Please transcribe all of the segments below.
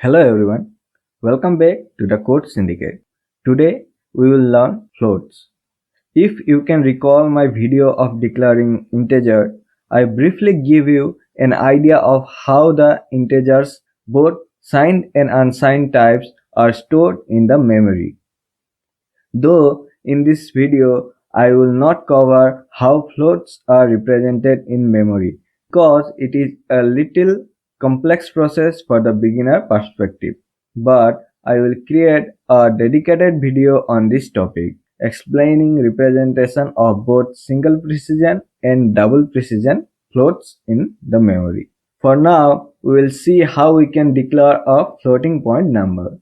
Hello everyone, welcome back to the Code Syndicate. Today we will learn floats. If you can recall my video of declaring integer, I briefly give you an idea of how the integers, both signed and unsigned types, are stored in the memory. Though in this video I will not cover how floats are represented in memory because it is a little complex process for the beginner perspective. But I will create a dedicated video on this topic explaining representation of both single precision and double precision floats in the memory. For now, we will see how we can declare a floating point number.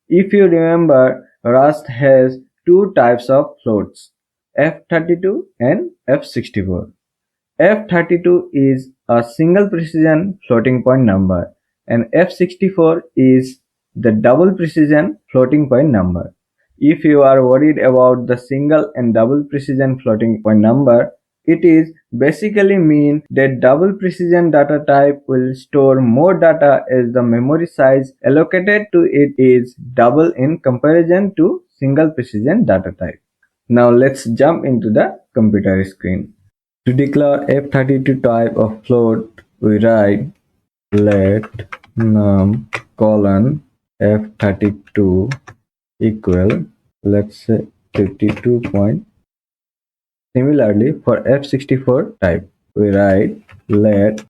If you remember, Rust has two types of floats, F32 and F64. F32 is a single precision floating point number and F64 is the double precision floating point number. If you are worried about the single and double precision floating point number, it is basically mean that double precision data type will store more data as the memory size allocated to it is double in comparison to single precision data type. Now let's jump into the computer screen. To declare F32 type of float, we write let num colon F32 equal, let's say 52 point. Similarly, for F64 type, we write let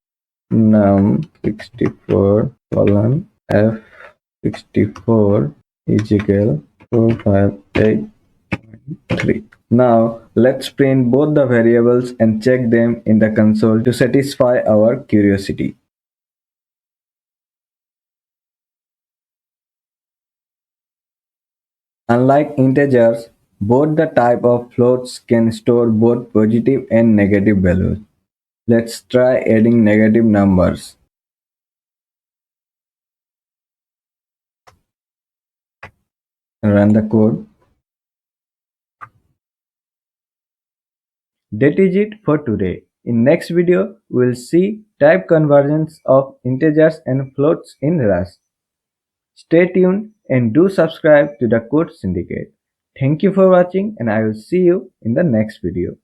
num64 colon F64 is equal 4583. Now let's print both the variables and check them in the console to satisfy our curiosity. Unlike integers, both the type of floats can store both positive and negative values. Let's try adding negative numbers. Run the code. That is it for today. In next video, we will see type conversions of integers and floats in Rust. Stay tuned and do subscribe to the Code Syndicate. Thank you for watching and I will see you in the next video.